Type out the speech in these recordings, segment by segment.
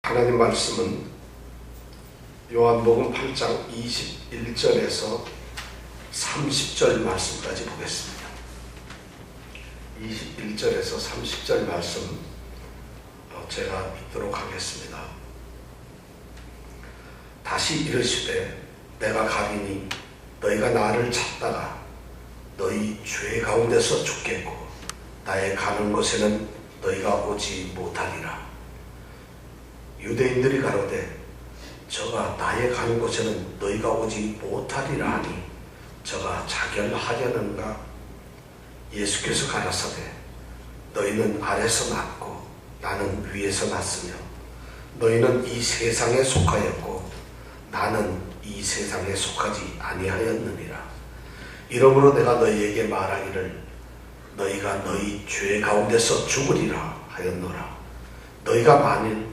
하나님 말씀은 요한복음 8장 21절에서 30절 말씀까지 보겠습니다. 21절에서 30절 말씀 제가 읽도록 하겠습니다. 다시 이르시되 내가 가리니 너희가 나를 찾다가 너희 죄 가운데서 죽겠고 나의 가는 곳에는 너희가 오지 못하리라. 유대인들이 가로되 저가 나의 가는 곳에는 너희가 오지 못하리라 하니 저가 자결하려는가? 예수께서 가라사대 너희는 아래서 났고 나는 위에서 났으며 너희는 이 세상에 속하였고 나는 이 세상에 속하지 아니하였느니라. 이러므로 내가 너희에게 말하기를 너희가 너희 죄 가운데서 죽으리라 하였노라. 너희가 만일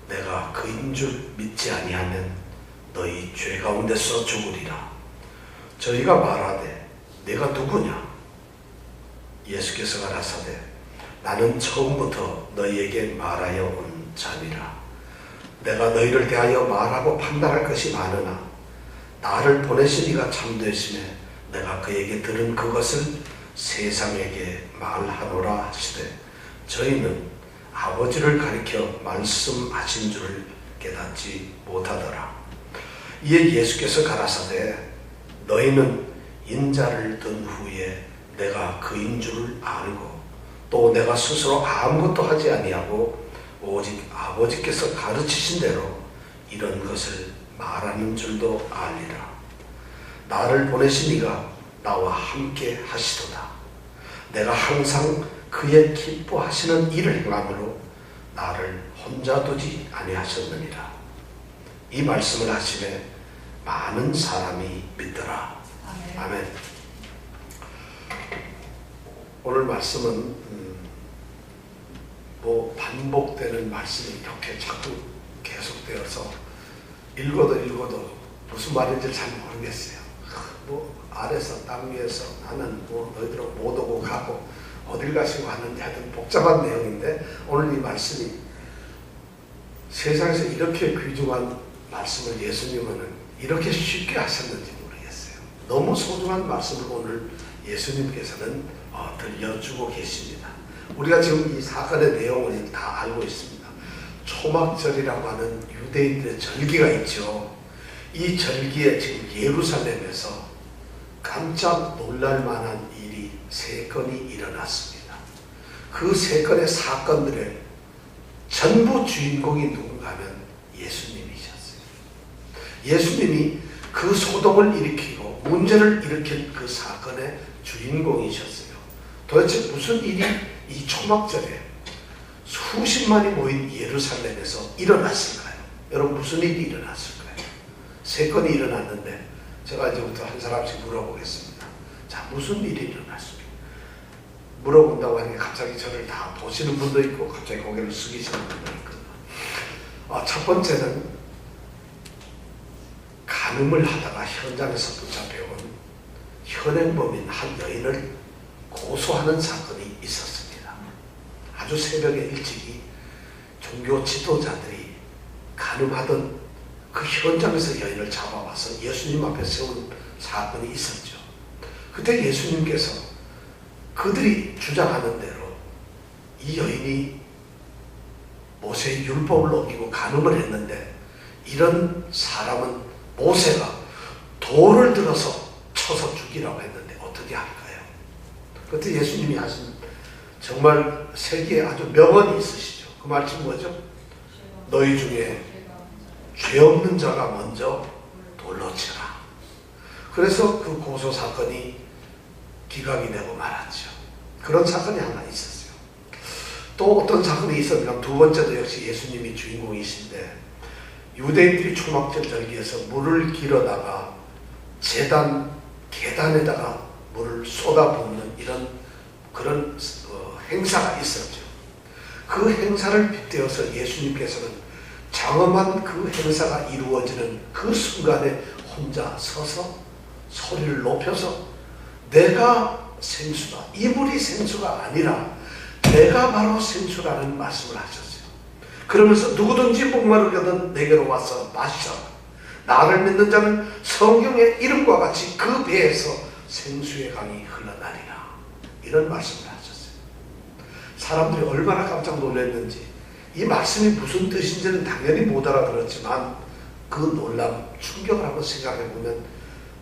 내가 그인 줄 믿지 아니하면 너희 죄 가운데서 죽으리라. 저희가 말하되 내가 누구냐? 예수께서 가라사대 나는 처음부터 너희에게 말하여 온 자니라. 내가 너희를 대하여 말하고 판단할 것이 많으나 나를 보내신 이가 참되시며 내가 그에게 들은 그것을 세상에게 말하노라 하시되 저희는 아버지를 가리켜 말씀하신 줄을 깨닫지 못하더라. 이에 예수께서 가라사대 너희는 인자를 든 후에 내가 그인 줄을 알고 또 내가 스스로 아무것도 하지 아니하고 오직 아버지께서 가르치신 대로 이런 것을 말하는 줄도 알리라. 나를 보내신 이가 나와 함께 하시도다. 내가 항상 그의 기뻐하시는 일을 행함으로 나를 혼자 두지 아니하셨느니라. 이 말씀을 하시매 많은 사람이 믿더라. 아멘. 오늘 말씀은 반복되는 말씀이 이렇게 자꾸 계속되어서 읽어도 무슨 말인지 잘 모르겠어요. 아래서 땅 위에서 나는 너희들 못 오고 가고 어딜 가시고 하는지 하여튼 복잡한 내용인데 오늘 이 말씀이 세상에서 이렇게 귀중한 말씀을 예수님은 이렇게 쉽게 하셨는지 모르겠어요. 너무 소중한 말씀을 오늘 예수님께서는 들려주고 계십니다. 우리가 지금 이 사건의 내용을 다 알고 있습니다. 초막절이라고 하는 유대인들의 절기가 있죠. 이 절기에 지금 예루살렘에서 깜짝 놀랄 만한 일이 3건이 일어났습니다. 그 3건의 사건들의 전부 주인공이 누군가 하면 예수님이셨어요. 예수님이 그 소동을 일으키고 문제를 일으킨 그 사건의 주인공이셨어요. 도대체 무슨 일이 이 초막절에 수십만이 모인 예루살렘에서 일어났을까요? 여러분 무슨 일이 일어났을까요? 3건이 일어났는데 제가 이제부터 한 사람씩 물어보겠습니다. 자, 무슨 일이 일어났습니까? 물어본다고 하니까 갑자기 저를 다 보시는 분도 있고 갑자기 고개를 숙이시는 분도 있거든요. 첫 번째는 간음을 하다가 현장에서 붙잡혀온 현행범인 한 여인을 고소하는 사건이 있었습니다. 아주 새벽에 일찍이 종교 지도자들이 간음하던 그 현장에서 여인을 잡아와서 예수님 앞에 세운 사건이 있었죠. 그때 예수님께서 그들이 주장하는 대로 이 여인이 모세의 율법을 어기고 간음을 했는데 이런 사람은 모세가 돌을 들어서 쳐서 죽이라고 했는데 어떻게 할까요? 그때 예수님이 하신 정말 세계에 아주 명언이 있으시죠. 그 말씀 뭐죠? 너희 중에 죄 없는 자가 먼저 돌로 치라. 그래서 그 고소 사건이 기각이 되고 말았죠. 그런 사건이 하나 있었어요. 또 어떤 사건이 있었냐면 두 번째도 역시 예수님이 주인공이신데 유대인들이 초막절 절기에서 물을 길어다가 제단 계단에다가 물을 쏟아붓는 그런 행사가 있었죠. 그 행사를 빗대어서 예수님께서는 장엄한 그 행사가 이루어지는 그 순간에 혼자 서서 소리를 높여서 내가 생수다. 이 물이 생수가 아니라 내가 바로 생수라는 말씀을 하셨어요. 그러면서 누구든지 목마르거든 내게로 와서 마시라. 나를 믿는 자는 성경의 이름과 같이 그 배에서 생수의 강이 흘러나리라. 이런 말씀을 하셨어요. 사람들이 얼마나 깜짝 놀랐는지, 이 말씀이 무슨 뜻인지는 당연히 못 알아들었지만 그 놀람, 충격을 한번 생각해 보면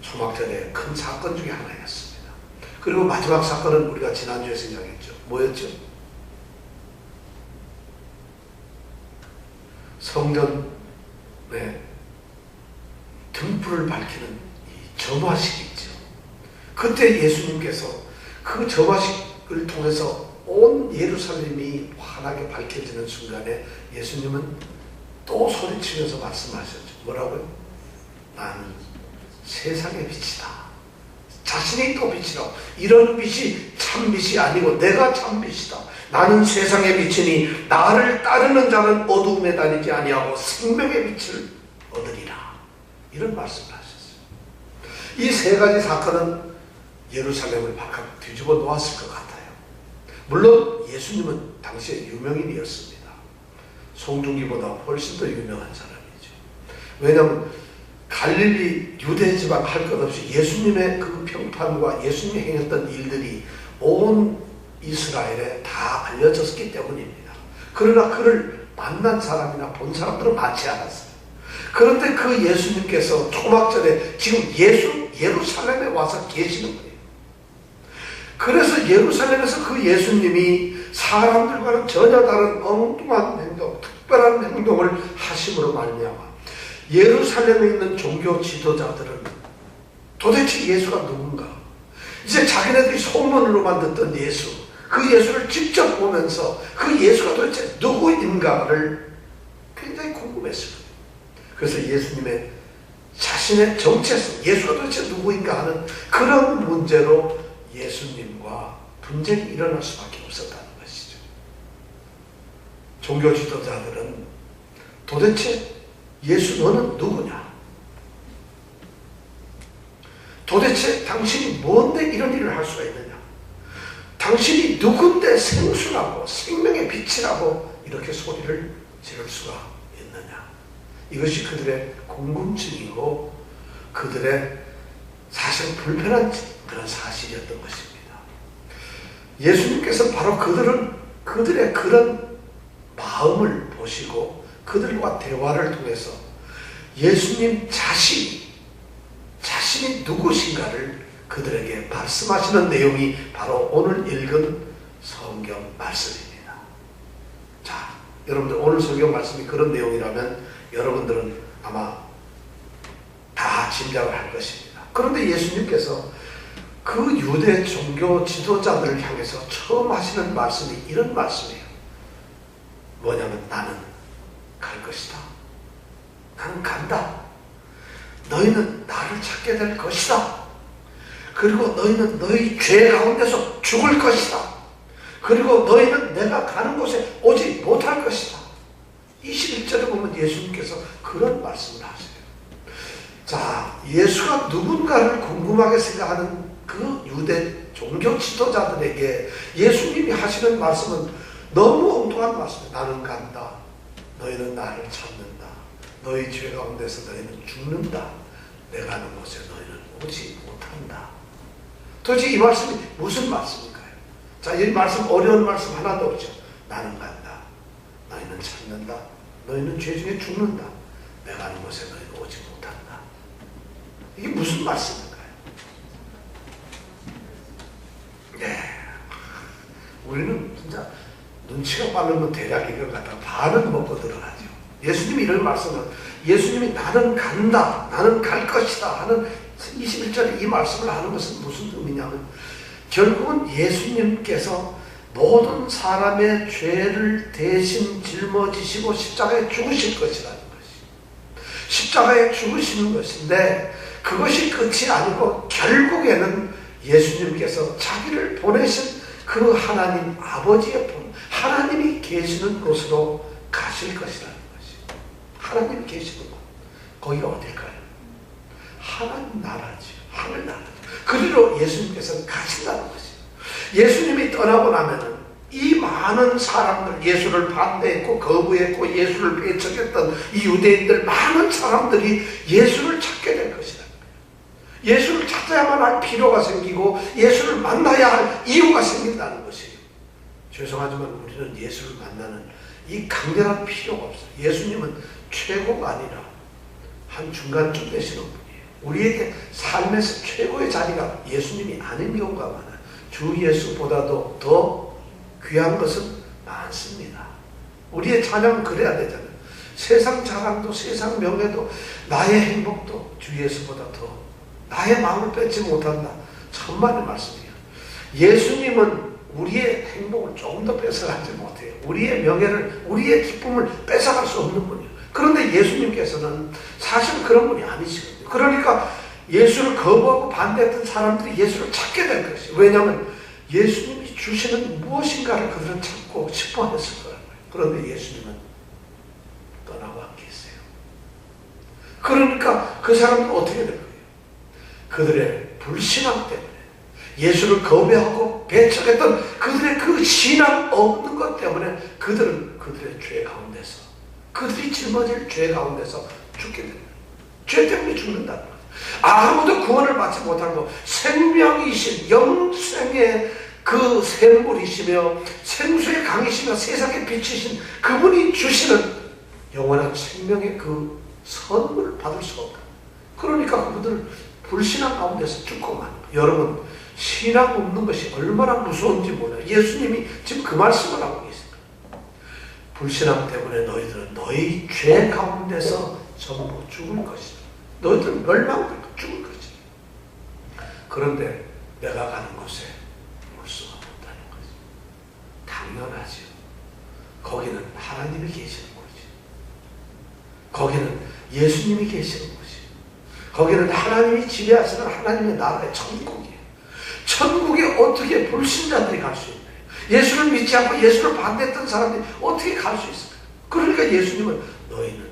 초막절의 큰 사건 중에 하나였습니다. 그리고 마지막 사건은 우리가 지난주에 생각했죠. 뭐였죠? 성전의 등불을 밝히는 이 점화식이죠. 그때 예수님께서 그 점화식을 통해서 온 예루살렘이 환하게 밝혀지는 순간에 예수님은 또 소리치면서 말씀하셨죠. 뭐라고요? 나는 세상의 빛이다. 자신이 또 빛이라고. 이런 빛이 참 빛이 아니고 내가 참 빛이다. 나는 세상의 빛이니 나를 따르는 자는 어두움에 다니지 아니하고 생명의 빛을 얻으리라. 이런 말씀을 하셨어요. 이 세 가지 사건은 예루살렘을 발칵 뒤집어 놓았을 것 같아요. 물론 예수님은 당시에 유명인이었습니다. 송중기보다 훨씬 더 유명한 사람이죠. 왜냐하면 갈릴리 유대 지방 할 것 없이 예수님의 그 평판과 예수님이 행했던 일들이 온 이스라엘에 다 알려졌기 때문입니다. 그러나 그를 만난 사람이나 본 사람들은 많지 않았어요. 그런데 그 예수님께서 초막절에 지금 예루살렘에 와서 계시는 거예요. 그래서 예루살렘에서 그 예수님이 사람들과는 전혀 다른 엉뚱한 행동, 특별한 행동을 하심으로 말미암아 예루살렘에 있는 종교 지도자들은 도대체 예수가 누군가? 이제 자기네들이 소문으로만 듣던 예수, 그 예수를 직접 보면서 그 예수가 도대체 누구인가를 굉장히 궁금했어요. 그래서 예수님의 자신의 정체성, 예수가 도대체 누구인가 하는 그런 문제로 예수님과 분쟁이 일어날 수밖에 없었다는 것이죠. 종교 지도자들은 도대체 예수 너는 누구냐? 도대체 당신이 뭔데 이런 일을 할 수가 있느냐? 당신이 누군데 생수라고 생명의 빛이라고 이렇게 소리를 지를 수가 있느냐? 이것이 그들의 궁금증이고 그들의 사실 불편한 그런 사실이었던 것입니다. 예수님께서 바로 그들의 그런 마음을 보시고 그들과 대화를 통해서 예수님 자신이 누구신가를 그들에게 말씀하시는 내용이 바로 오늘 읽은 성경 말씀입니다. 자, 여러분들 오늘 성경 말씀이 그런 내용이라면 여러분들은 아마 다 짐작을 할 것입니다. 그런데 예수님께서 그 유대 종교 지도자들을 향해서 처음 하시는 말씀이 이런 말씀이에요. 뭐냐면 나는 갈 것이다. 나는 간다. 너희는 나를 찾게 될 것이다. 그리고 너희는 너희 죄 가운데서 죽을 것이다. 그리고 너희는 내가 가는 곳에 오지 못할 것이다. 21절에 보면 예수님께서 그런 말씀을 하세요. 자, 예수가 누군가를 궁금하게 생각하는 그 유대 종교 지도자들에게 예수님이 하시는 말씀은 너무 엉뚱한 말씀이에요. 나는 간다. 너희는 나를 찾는다. 너희 죄 가운데서 너희는 죽는다. 내가 가는 곳에 너희는 오지 못한다. 도대체 이 말씀이 무슨 말씀일까요? 자, 이 말씀 어려운 말씀 하나도 없죠. 나는 간다. 너희는 찾는다. 너희는 죄 중에 죽는다. 내가 가는 곳에 너희는 오지 못한다. 이게 무슨 말씀일까요? 네. 우리는 진짜 눈치가 빠르면 대략 이걸 갖다가 반은 먹고 들어가죠. 예수님이 이런 말씀을, 예수님이 나는 간다, 나는 갈 것이다 하는 21절에 이 말씀을 하는 것은 무슨 의미냐면 결국은 예수님께서 모든 사람의 죄를 대신 짊어지시고 십자가에 죽으실 것이라는 것이, 십자가에 죽으시는 것인데 그것이 끝이 아니고 결국에는 예수님께서 자기를 보내신 그 하나님 아버지의 본, 하나님이 계시는 곳으로 가실 것이라는 것이, 하나님이 계시는 곳, 거기가 어딜까요? 하나님 나라지, 하늘나라지. 그리로 예수님께서 가신다는 것이에요. 예수님이 떠나고 나면은 이 많은 많은 사람들, 예수를 반대했고 거부했고 예수를 배척했던 이 유대인들, 많은 사람들이 예수를 찾게 될 것이다. 예수를 찾아야만 할 필요가 생기고 예수를 만나야 할 이유가 생긴다는 것이에요. 죄송하지만 우리는 예수를 만나는 이 강렬한 필요가 없어요. 예수님은 최고가 아니라 한 중간쯤 되시는 분이에요. 우리에게 삶에서 최고의 자리가 예수님이 아닌 경우가 많아요. 주 예수보다도 더 귀한 것은 많습니다. 우리의 찬양은 그래야 되잖아요. 세상 자랑도 세상 명예도 나의 행복도 주 예수보다 더 나의 마음을 뺏지 못한다. 천만의 말씀이에요. 예수님은 우리의 행복을 조금 더 뺏어가지 못해요. 우리의 명예를, 우리의 기쁨을 뺏어갈 수 없는 분이에요. 그런데 예수님께서는 사실 그런 분이 아니시거든요. 그러니까 예수를 거부하고 반대했던 사람들이 예수를 찾게 된 것이에요. 왜냐하면 예수님이 주시는 무엇인가를 그들은 찾고 싶어했을 거라고요. 그런데 예수님은 떠나고 안 계세요. 그러니까 그 사람은 어떻게 될 거예요? 그들의 불신앙 때문에, 예수를 거부하고 배척했던 그들의 그 신앙 없는 것 때문에 그들은 그들의 죄 가운데서, 그들이 짊어질 죄 가운데서 죽게 됩니다. 죄 때문에 죽는다는 거죠. 아무도 구원을 받지 못하고 생명이신 영생의 그 샘물이시며 생수의 강이시며 세상의 빛이신 그분이 주시는 영원한 생명의 그 선물을 받을 수가 없다. 그러니까 그분들은 불신앙 가운데서 죽고 만. 여러분, 신앙 없는 것이 얼마나 무서운지 몰라요. 예수님이 지금 그 말씀을 하고 계십니다. 불신앙 때문에 너희들은 너희 죄 가운데서 전부 죽을 것이다. 너희들은 멸망될 것, 죽을 것이다. 그런데 내가 가는 곳에 올 수가 없다는 거지. 당연하죠. 거기는 하나님이 계시는 곳이죠. 거기는 예수님이 계시는 곳이죠. 거기는 하나님이 지배하시는 하나님의 나라의 천국이에요. 천국에 어떻게 불신자들이 갈 수 있나요? 예수를 믿지 않고 예수를 반대했던 사람들이 어떻게 갈 수 있을까요? 그러니까 예수님은 너희는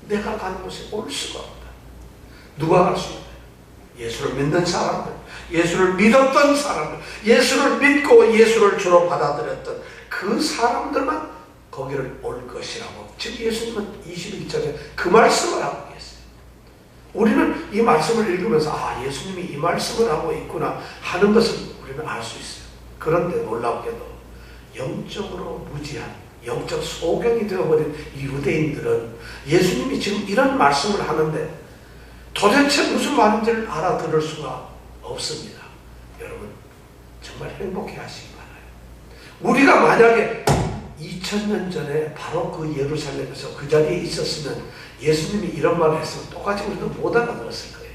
내가 가는 곳에 올 수가 없다. 누가 갈 수 있나요? 예수를 믿는 사람들, 예수를 믿었던 사람들, 예수를 믿고 예수를 주로 받아들였던 그 사람들만 거기를 올 것이라고 지금 예수님은 22절에 그 말씀을 하고 계세요. 우리는 이 말씀을 읽으면서 아, 예수님이 이 말씀을 하고 있구나 하는 것을 우리는 알 수 있어요. 그런데 놀랍게도 영적으로 무지한 영적 소경이 되어버린 이 유대인들은 예수님이 지금 이런 말씀을 하는데 도대체 무슨 말인지를 알아들을 수가 없습니다. 여러분, 정말 행복해 하시기 바라요. 우리가 만약에 2000년 전에 바로 그 예루살렘에서 그 자리에 있었으면 예수님이 이런 말을 했으면 똑같이 우리도 못 알아들었을 거예요.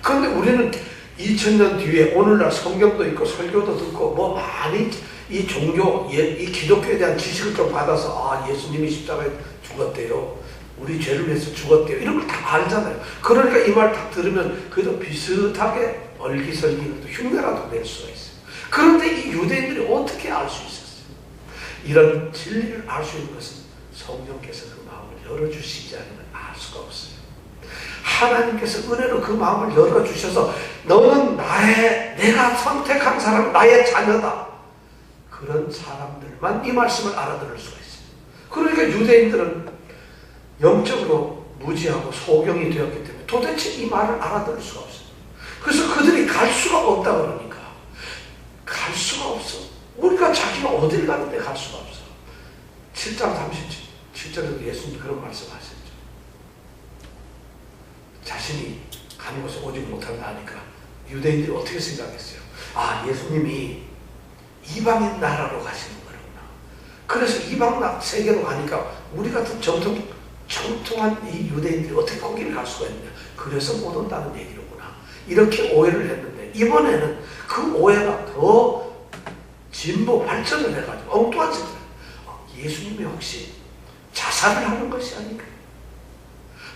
그런데 우리는 2000년 뒤에 오늘날 성경도 있고 설교도 듣고 뭐 많이 이 종교, 이 기독교에 대한 지식을 좀 받아서 아, 예수님이 십자가에 죽었대요. 우리 죄를 위해서 죽었대요. 이런 걸 다 알잖아요. 그러니까 이 말 딱 들으면 그래도 비슷하게 얼기설기 흉내라도 낼 수가 있어요. 그런데 이 유대인들이 어떻게 알 수 있었어요? 이런 진리를 알 수 있는 것은 성령께서 그 마음을 열어주시지 않으면 알 수가 없어요. 하나님께서 은혜로 그 마음을 열어주셔서 너는 내가 선택한 사람, 나의 자녀다. 그런 사람들만 이 말씀을 알아들을 수가 있어요. 그러니까 유대인들은 영적으로 무지하고 소경이 되었기 때문에 도대체 이 말을 알아들을 수가 없어요. 그래서 그들이 갈 수가 없다 그러니까 갈 수가 없어. 우리가 자기가 어딜 가는데 갈 수가 없어. 7장 37절에도 예수님 그런 말씀하셨죠. 자신이 가는 곳에 오지 못한다 하니까 유대인들이 어떻게 생각했어요? 아, 예수님이 이방인 나라로 가시는 거구나. 그래서 이방 세계로 가니까 우리 같은 정통한 이 유대인들이 어떻게 거기를 갈 수가 있느냐. 그래서 못 온다는 얘기로구나. 이렇게 오해를 했는데 이번에는 그 오해가 더 진보 발전을 해가지고 엉뚱한 짓을 예수님이 혹시 자살을 하는 것이 아닌가?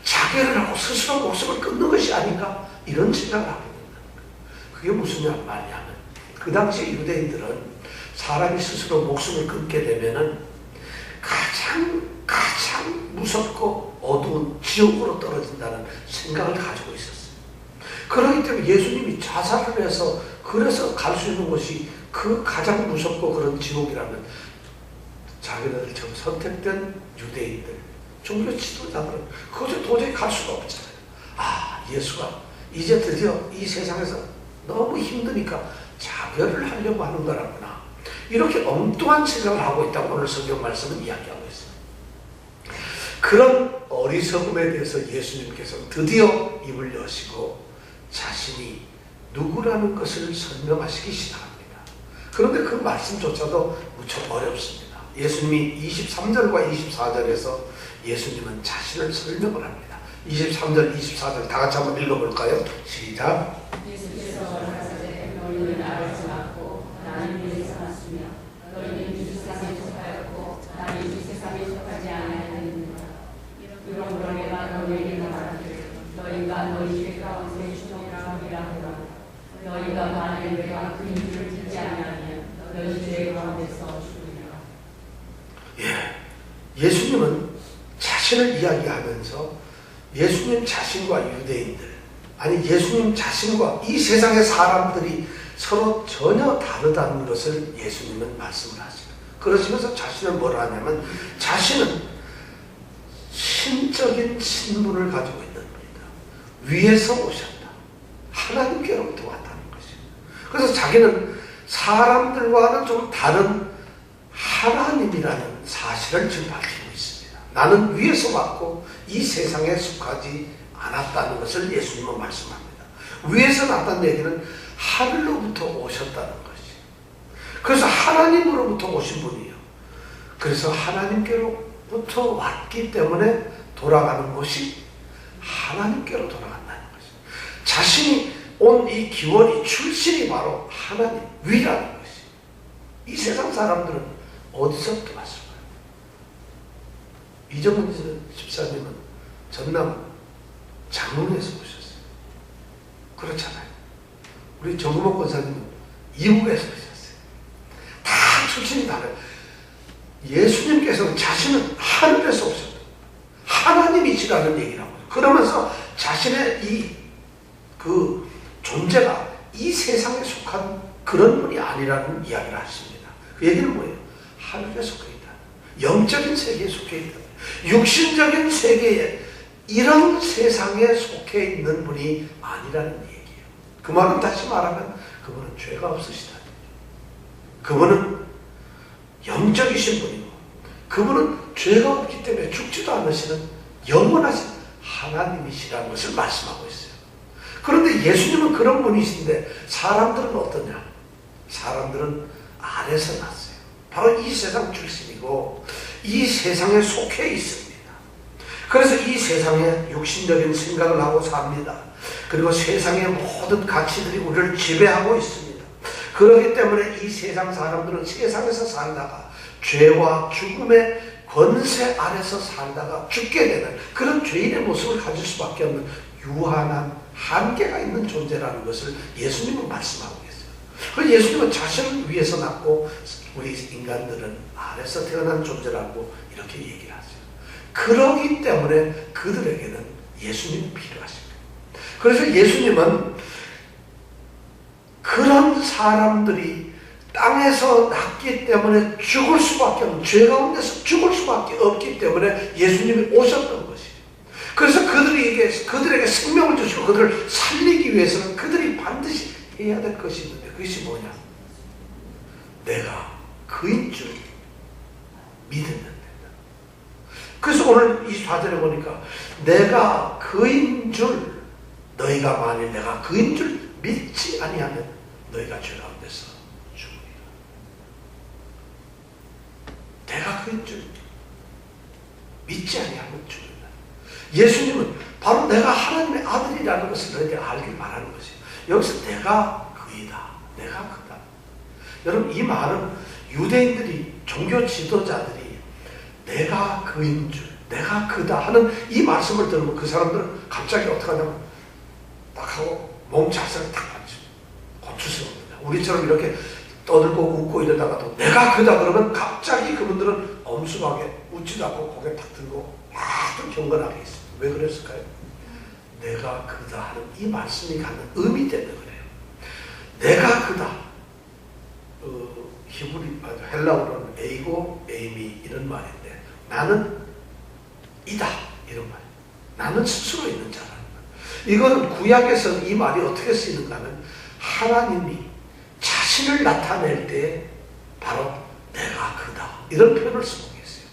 자결을 하고 스스로 목숨을 끊는 것이 아닌가? 이런 생각을 하게 된다는 거예요. 그게 무슨 말이냐면 그 당시 유대인들은 사람이 스스로 목숨을 끊게 되면은 가장 무섭고 어두운 지옥으로 떨어진다는 생각을 가지고 있었어요. 그렇기 때문에 예수님이 자살을 해서 그래서 갈 수 있는 곳이 그 가장 무섭고 그런 지옥이라면 자기네들 처음 선택된 유대인들, 종교 지도자들은 그것을 도저히 갈 수가 없잖아요. 아, 예수가 이제 드디어 이 세상에서 너무 힘드니까 자결을 하려고 하는 거라구나. 이렇게 엉뚱한 생각을 하고 있다고 오늘 성경 말씀은 이야기하고 있어요. 그런 어리석음에 대해서 예수님께서 드디어 입을 여시고 자신이 누구라는 것을 설명하시기 시작합니다. 그런데 그 말씀조차도 무척 어렵습니다. 예수님이 23절과 24절에서 예수님은 자신을 설명을 합니다. 23절, 24절 다 같이 한번 읽어볼까요? 시작. 예수께서 가라사대 너희는 나를 찾았고 나는 이에서 왔으며 너희는 이 세상에 속하였고 나는 이 세상에 속하지 아니하였느니라. 이러므로 내가 너희에게 말하기를 너희가 너희 죄 가운데 주정하리라 하라. 너희가 만일 내가 그 이유를 듣지 아니하면 너희 죄 가운데서 죽으리라. 예수님은 자신을 이야기하면서 예수님 자신과 유대인들, 아니 예수님 자신과 이 세상의 사람들이 서로 전혀 다르다는 것을 예수님은 말씀을 하세요. 그러시면서 자신을 뭐라 하냐면 자신은 신적인 신분을 가지고 있는 분이다. 위에서 오셨다. 하나님께로부터 왔다는 것이에요. 그래서 자기는 사람들과는 좀 다른 하나님이라는 사실을 지금 밝히고 있습니다. 나는 위에서 왔고 이 세상에 속하지 않았다는 것을 예수님은 말씀합니다. 위에서 났다는 얘기는 하늘로부터 오셨다는 것이에요. 그래서 하나님으로부터 오신 분이에요. 그래서 하나님께로부터 왔기 때문에 돌아가는 곳이 하나님께로 돌아간다는 것이에요. 자신이 온 이 기원이 출신이 바로 하나님 위라는 것이에요. 이 세상 사람들은 어디서부터 왔을까요? 이정은 집사님은 전남 장흥에서 오셨어요. 그렇잖아요. 우리 정구목 권사님은 이북에서 오셨어요. 다 출신이 달라요. 예수님께서는 자신은 하늘에서 오셨다. 하나님이시라는 얘기라고. 그러면서 자신의 그 존재가 이 세상에 속한 그런 분이 아니라는 이야기를 하십니다. 그 얘기는 뭐예요? 하늘에 속해 있다. 영적인 세계에 속해 있다. 육신적인 세계에 이런 세상에 속해 있는 분이 아니라는 얘기예요. 그 말은 다시 말하면 그분은 죄가 없으시다. 그분은 영적이신 분이고 그분은 죄가 없기 때문에 죽지도 않으시는 영원하신 하나님이시라는 것을 말씀하고 있어요. 그런데 예수님은 그런 분이신데 사람들은 어떠냐? 사람들은 아래서 났어요. 바로 이 세상 출신이고 이 세상에 속해 있습니다. 그래서 이 세상에 육신적인 생각을 하고 삽니다. 그리고 세상의 모든 가치들이 우리를 지배하고 있습니다. 그렇기 때문에 이 세상 사람들은 세상에서 살다가 죄와 죽음의 권세 아래서 살다가 죽게 되는 그런 죄인의 모습을 가질 수밖에 없는 유한한 한계가 있는 존재라는 것을 예수님은 말씀하고 계세요. 그래서 예수님은 자신을 위해서 낳고 우리 인간들은 아래서 태어난 존재라고 이렇게 얘기를 하세요. 그러기 때문에 그들에게는 예수님이 필요하십니다. 그래서 예수님은 그런 사람들이 땅에서 났기 때문에 죽을 수밖에 없는, 죄 가운데서 죽을 수밖에 없기 때문에 예수님이 오셨던 것이에요. 그래서 그들에게 생명을 주시고 그들을 살리기 위해서는 그들이 반드시 해야 될 것이 있는데 그것이 뭐냐? 내가 그인 줄 믿으면 된다. 그래서 오늘 24절에 보니까 내가 그인 줄, 너희가 만일 내가 그인 줄 믿지 아니하면 너희가 죄 가운데서 죽으리라. 내가 그인 줄 믿지 아니하면 죽는다. 예수님은 바로 내가 하나님의 아들이라는 것을 너희들이 알길 바라는 것이에요. 여기서 내가 그이다, 내가 그다. 여러분, 이 말은 유대인들이, 종교 지도자들이 내가 그인 줄, 내가 그다 하는 이 말씀을 들으면 그 사람들은 갑자기 어떻게 하냐면 딱 하고 몸 자세를 딱 맞죠. 고추스럽습니다. 우리처럼 이렇게 떠들고 웃고 이러다가도 내가 그다 그러면 갑자기 그분들은 엄숙하게 웃지도 않고 고개 탁 들고 아주 경건하게 있습니다. 왜 그랬을까요? 내가 그다 하는 이 말씀이 갖는 의미 때문에 그래요. 내가 그다. 헬라어로는 에이고 에이미 이런 말인데, 나는 이다 이런 말. 나는 스스로 있는 자라는 말. 이거는 구약에서 이 말이 어떻게 쓰이는가 하면, 하나님이 자신을 나타낼 때 바로 내가 그다 이런 표현을 쓰고 계세요.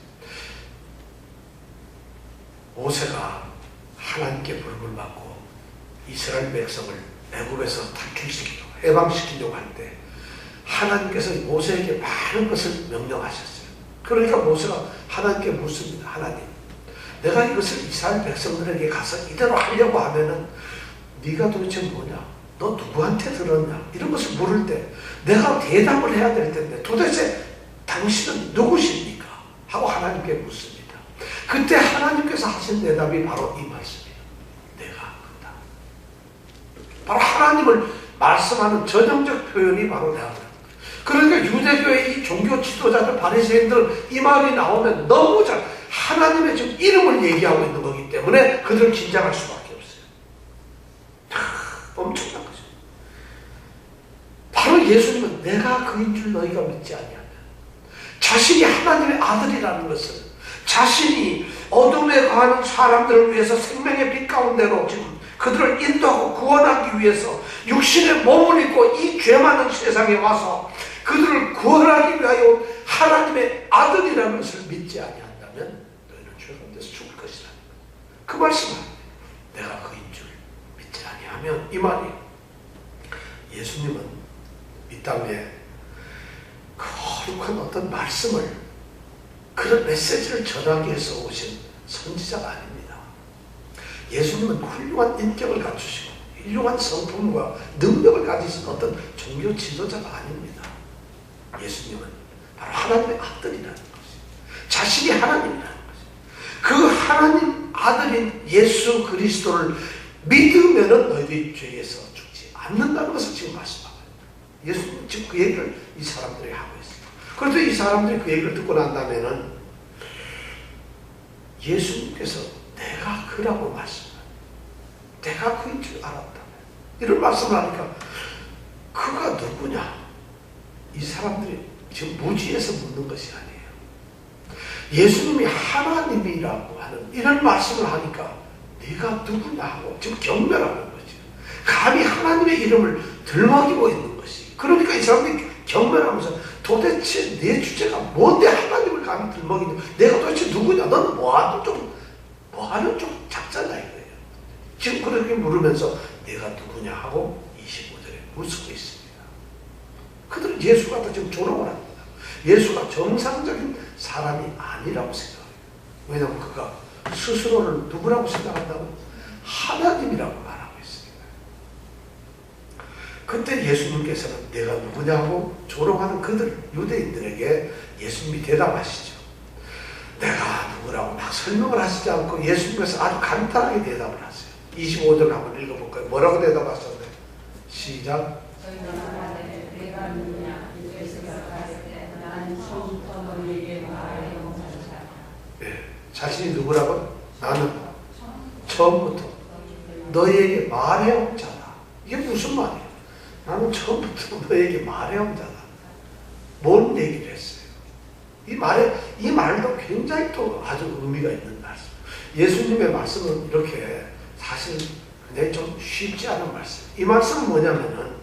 모세가 하나님께 부름을 받고 이스라엘 백성을 애굽에서 탈출시키고 해방시키려고 할 때 하나님께서 모세에게 많은 것을 명령하셨어요. 그러니까 모세가 하나님께 묻습니다. 하나님, 내가 이것을 이스라엘 백성들에게 가서 이대로 하려고 하면은 네가 도대체 뭐냐? 너 누구한테 들었냐? 이런 것을 물을 때 내가 대답을 해야 될 텐데 도대체 당신은 누구십니까? 하고 하나님께 묻습니다. 그때 하나님께서 하신 대답이 바로 이 말씀이에요. 내가 그다. 바로 하나님을 말씀하는 전형적 표현이 바로 내가 그다. 그러니까 유대교의 이 종교 지도자들, 바리새인들은 이 말이 나오면 너무 잘 하나님의 지금 이름을 얘기하고 있는 거기 때문에 그들은 긴장할 수밖에 없어요. 엄청난 거죠. 바로 예수님은 내가 그인 줄 너희가 믿지 아니하냐. 자신이 하나님의 아들이라는 것을, 자신이 어둠에 거하는 사람들을 위해서 생명의 빛 가운데로 지금 그들을 인도하고 구원하기 위해서 육신의 몸을 입고 이 죄 많은 세상에 와서 그들을 구원하기 위하여 하나님의 아들이라는 것을 믿지 아니한다면 너희는 죄 가운데서 죽을 것이라. 그 말씀은 내가 그인 줄 믿지 아니하면, 이 말이 예수님은 이 땅에 거룩한 어떤 말씀을, 그런 메시지를 전하기 위해서 오신 선지자가 아닙니다. 예수님은 훌륭한 인격을 갖추시고 훌륭한 성품과 능력을 가지신 어떤 종교 지도자가 아닙니다. 예수님은 바로 하나님의 아들이라는 것이죠. 자신이 하나님이라는 것이죠. 그 하나님 아들인 예수 그리스도를 믿으면은 너희들이 죄에서 죽지 않는다는 것을 지금 말씀하고 있습니다. 예수님은 지금 그 얘기를 이 사람들이 하고 있습니다. 그런데 이 사람들이 그 얘기를 듣고 난다면은 예수님께서 내가 그라고 말씀합니다. 내가 그인 줄 알았다. 이런 말씀을 하니까 그가 누구냐? 이 사람들이 지금 무지에서 묻는 것이 아니에요. 예수님이 하나님이라고 하는 이런 말씀을 하니까 네가 누구냐 하고 지금 경멸하는 거죠. 감히 하나님의 이름을 들먹이고 있는 것이. 그러니까 이 사람들이 경멸하면서 도대체 내 주제가 뭔데 하나님을 감히 들먹이냐? 내가 도대체 누구냐? 너는 뭐하는 좀 작잖아 이거예요. 지금 그렇게 물으면서 내가 누구냐 하고 25절에 묻고 있습니다. 그들은 예수가 또 지금 조롱을 합니다. 예수가 정상적인 사람이 아니라고 생각해요. 왜냐하면 그가 스스로를 누구라고 생각한다고? 하나님이라고 말하고 있습니다. 그때 예수님께서는 내가 누구냐고 조롱하는 그들 유대인들에게 예수님이 대답하시죠. 내가 누구라고 막 설명을 하시지 않고 예수님께서 아주 간단하게 대답을 하세요. 25절 한번 읽어볼까요? 뭐라고 대답하셨나요? 시작. 내가 누구냐? 예수께서 가실 때 나는 처음부터 너희에게 말하여 온 자라. 네, 자신이 누구라고? 나는 처음부터 너희에게 말해온 자다. 이게 무슨 말이에요? 나는 처음부터 너희에게 말해온 자다. 뭔 얘기를 했어요? 이 말도 굉장히 또 아주 의미가 있는 말씀. 예수님의 말씀은 이렇게 사실 굉장히 좀 쉽지 않은 말씀. 이 말씀은 뭐냐면은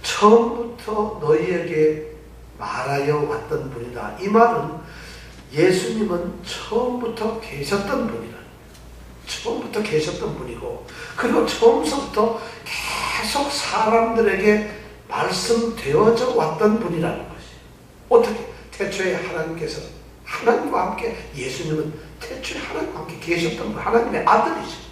처음부터 너희에게 말하여 왔던 분이다. 이 말은 예수님은 처음부터 계셨던 분이라. 처음부터 계셨던 분이고, 그리고 처음부터 계속 사람들에게 말씀되어져 왔던 분이라는 것이. 어떻게? 태초에 하나님께서 하나님과 함께, 예수님은 태초에 하나님과 함께 계셨던 분, 하나님의 아들이죠.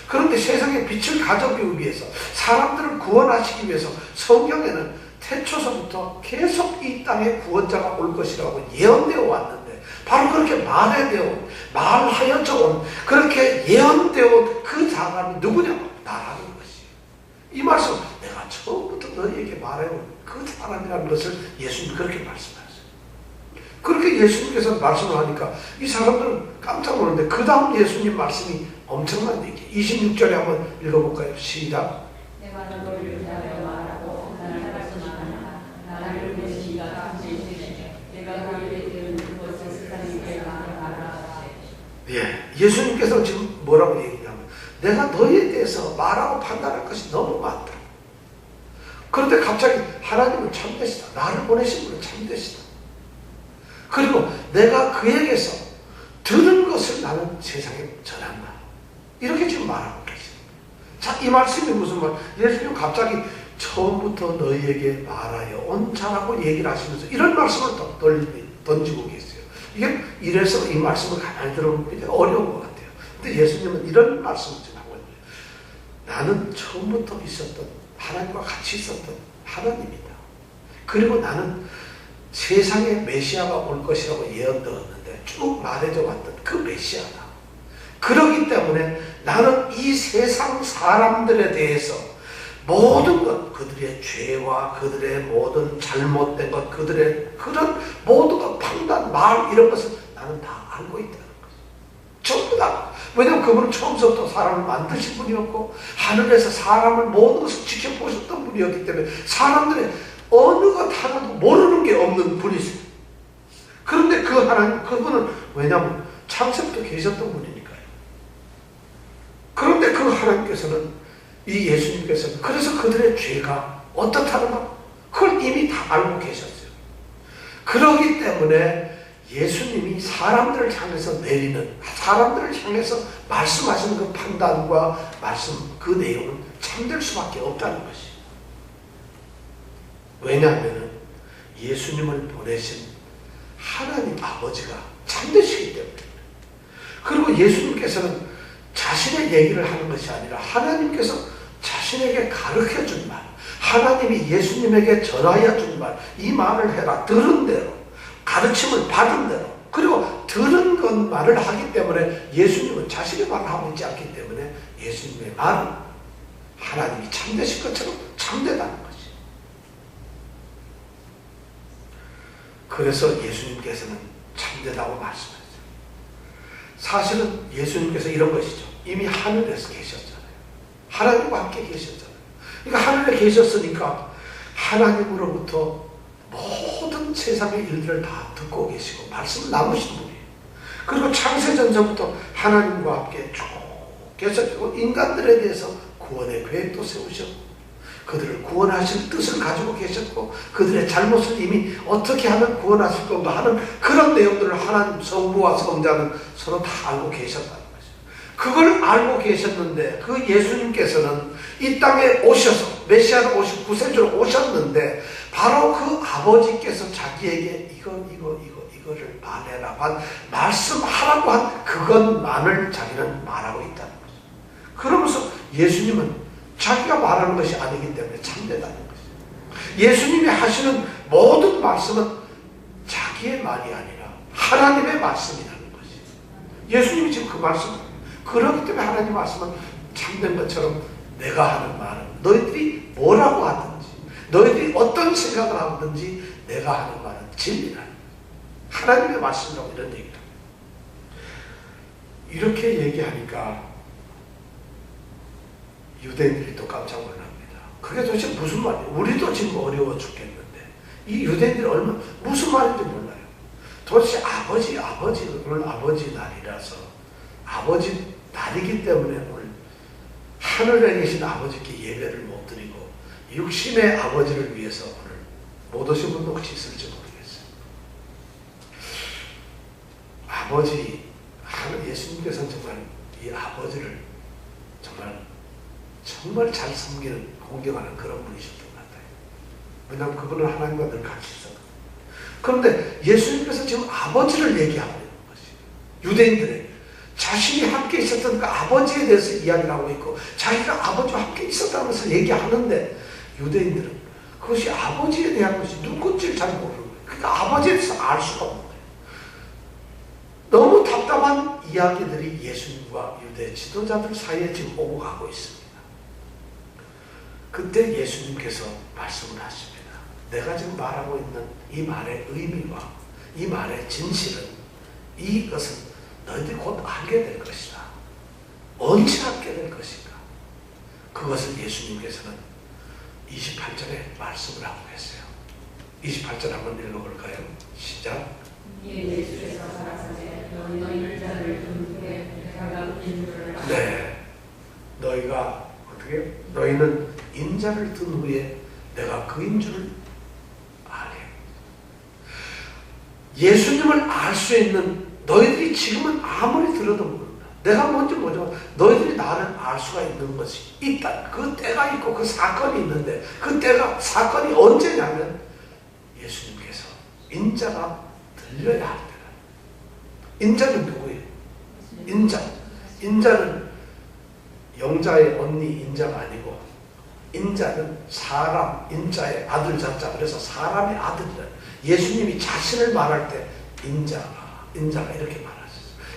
그런데 세상에 빛을 가져오기 위해서, 사람들을 구원하시기 위해서 성경에는 태초서부터 계속 이 땅에 구원자가 올 것이라고 예언되어 왔는데, 바로 그렇게 말하여져 온, 그렇게 예언되어 온 그 사람이 누구냐고? 나라는 것이에요. 이 말씀, 내가 처음부터 너희에게 말해온 그 사람이라는 것을 예수님이 그렇게 말씀하셨어요. 그렇게 예수님께서 말씀을 하니까 이 사람들은 깜짝 놀랐는데, 그 다음 예수님 말씀이 엄청난 얘기. 26절에 한번 읽어볼까요? 시작. 내가 너를 위하여 말하고 나를 말씀하나 나를 위해 네가 당신이 예, 예수님께서 지금 뭐라고 얘기냐면 내가 너희에 대해서 말하고 판단할 것이 너무 많다. 그런데 갑자기 하나님은 참되시다. 나를 보내신 분은 참되시다. 그리고 내가 그에게서 들은 것을 나는 세상에 전한다. 이렇게 지금 말하고 계십니다. 자, 이 말씀이 무슨 말? 예수님 갑자기 처음부터 너희에게 말하여 온자라고 얘기를 하시면서 이런 말씀을 던지고 계세요. 이게 이래서 이 말씀을 가만히 들어보면 어려운 것 같아요. 근데 예수님은 이런 말씀을 지금 하고 있는 거예요. 나는 처음부터 있었던 하나님과 같이 있었던 하나님이다. 그리고 나는 세상에 메시아가 올 것이라고 예언되었는데 쭉 말해져 왔던 그 메시아다. 그렇기 때문에 나는 이 세상 사람들에 대해서 모든 것, 그들의 죄와 그들의 모든 잘못된 것, 그들의 그런 모든 것, 판단, 말 이런 것을 나는 다 알고 있다는 거죠. 전부 다. 왜냐하면 그분은 처음부터 사람을 만드신 분이었고 하늘에서 사람을 모든 것을 지켜보셨던 분이었기 때문에 사람들의 어느 것 하나도 모르는 게 없는 분이세요. 그런데 그 하나님, 그분은 왜냐하면 창세부터 계셨던 분이니까요. 그런데 그 하나님께서는 이 예수님께서는 그래서 그들의 죄가 어떻다는가 그걸 이미 다 알고 계셨어요. 그렇기 때문에 예수님이 사람들을 향해서 내리는, 사람들을 향해서 말씀하시는 그 판단과 말씀, 그 내용은 참될 수밖에 없다는 것이에요. 왜냐하면 예수님을 보내신 하나님 아버지가 참되시기 때문에. 그리고 예수님께서는 자신의 얘기를 하는 것이 아니라 하나님께서 자신에게 가르쳐 준 말, 하나님이 예수님에게 전하여 준 말, 이 말을 해라. 들은 대로, 가르침을 받은 대로, 그리고 들은 것 말을 하기 때문에 예수님은 자신의 말을 하고 있지 않기 때문에 예수님의 말은 하나님이 참되신 것처럼 참되다는 것이. 그래서 예수님께서는 참되다고 말씀하셨어요. 사실은 예수님께서 이런 것이죠. 이미 하늘에서 계셨잖아요. 하나님과 함께 계셨잖아요. 그러니까 하늘에 계셨으니까 하나님으로부터 모든 세상의 일들을 다 듣고 계시고 말씀을 나누신 분이에요. 그리고 창세전부터 하나님과 함께 쭉 계셨고 인간들에 대해서 구원의 계획도 세우셨고 그들을 구원하실 뜻을 가지고 계셨고 그들의 잘못을 이미 어떻게 하면 구원하실 건가 하는 그런 내용들을 하나님 성부와 성자는 서로 다 알고 계셨다는 거죠. 그걸 알고 계셨는데 그 예수님께서는 이 땅에 오셔서 메시아로 오시고 구세주로 오셨는데 바로 그 아버지께서 자기에게 이거를 말해라 한 말씀하라고 한 그것만을 자기는 말하고 있다는 거죠. 그러면서 예수님은 자기가 말하는 것이 아니기 때문에 참되다는 것이죠. 예수님이 하시는 모든 말씀은 자기의 말이 아니라 하나님의 말씀이라는 것이에요. 예수님이 지금 그 말씀, 그렇기 때문에 하나님 말씀은 참된 것처럼 내가 하는 말은 너희들이 뭐라고 하든지 너희들이 어떤 생각을 하든지 내가 하는 말은 진리라는 거예요. 하나님의 말씀이라고 이런 얘기를 합니다. 이렇게 얘기하니까 유대인들이 또 깜짝 놀랍니다. 그게 도대체 무슨 말이에요? 우리도 지금 어려워 죽겠는데 이 유대인들이 얼마나 무슨 말인지 몰라요. 도대체 오늘 아버지 날이라서 아버지 날이기 때문에 오늘 하늘에 계신 아버지께 예배를 못 드리고 육신의 아버지를 위해서 오늘 못 오신 분도 혹시 있을지 모르겠어요. 예수님께서는 정말 이 아버지를 정말 잘 섬기는, 공경하는 그런 분이셨던 것 같아요. 왜냐하면 그분은 하나님과 늘 같이 있었거든요. 그런데 예수님께서 지금 아버지를 얘기하고 있는 것이에요. 유대인들에게. 자신이 함께 있었던 그 아버지에 대해서 이야기를 하고 있고 자기가 아버지와 함께 있었다면서 얘기하는데 유대인들은 그것이 아버지에 대한 것이 누군지를 잘 모르는 거예요. 그러니까 아버지에 대해서 알 수가 없는 거예요. 너무 답답한 이야기들이 예수님과 유대 지도자들 사이에 지금 오고 가고 있습니다. 그때 예수님께서 말씀을 하십니다. 내가 지금 말하고 있는 이 말의 의미와 이 말의 진실은 이것은 너희들이 곧 알게 될 것이다. 언제 알게 될 것인가? 그것을 예수님께서는 28절에 말씀을 하고 계세요. 28절 한번 읽어볼까요? 시작. 예수께서 가라사대 너희는 자를 인자를 든 후에 내가 그인 줄을 알게. 예수님을 알 수 있는 너희들이 지금은 아무리 들어도 모른다. 내가 뭔지 모르지만 너희들이 나를 알 수가 있는 것이 있다. 그 때가 있고 그 사건이 있는데 그 때가 사건이 언제냐면 예수님께서 인자가 들려야 할 때다. 인자는 누구예요? 인자. 인자는 영자의 언니 인자가 아니고 인자는 사람, 인자의 아들 자자. 그래서 사람의 아들이다. 예수님이 자신을 말할 때 인자가 이렇게 말하셨어요.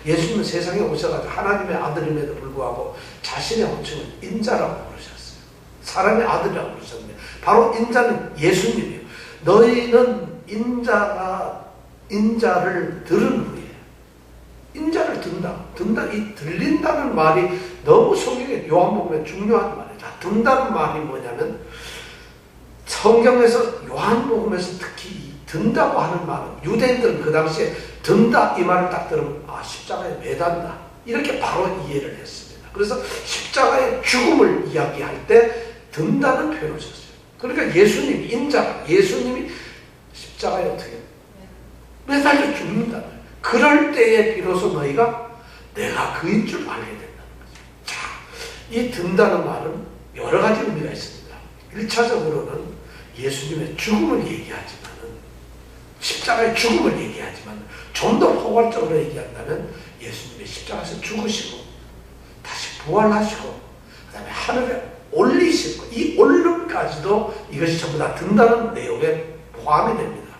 예수님은 세상에 오셔가지고 하나님의 아들임에도 불구하고 자신의 호칭을 인자라고 부르셨어요. 사람의 아들이라고 부르셨는데 바로 인자는 예수님이에요. 너희는 인자를 들은 후에 인자를 든다. 이 들린다는 말이 너무 성경에 요한복음에 중요한 말이에요. 든다는 말이 뭐냐면 성경에서 요한복음에서 특히 든다고 하는 말은 유대인들은 그 당시에 든다 이 말을 딱 들으면 십자가에 매단다 이렇게 바로 이해를 했습니다. 그래서 십자가의 죽음을 이야기할 때 든다는 표현을 썼어요. 그러니까 예수님이 십자가에 어떻게 매달려 죽는다. 그럴 때에 비로소 너희가 내가 그인 줄 알게 된다는 거죠. 자, 이 든다는 말은 여러 가지 의미가 있습니다. 1차적으로는 예수님의 죽음을 얘기하지만은 십자가의 죽음을 얘기하지만 좀 더 포괄적으로 얘기한다면 예수님의 십자가에서 죽으시고 다시 부활하시고 그 다음에 하늘에 올리시고 이 올름까지도 이것이 전부 다 든다는 내용에 포함이 됩니다.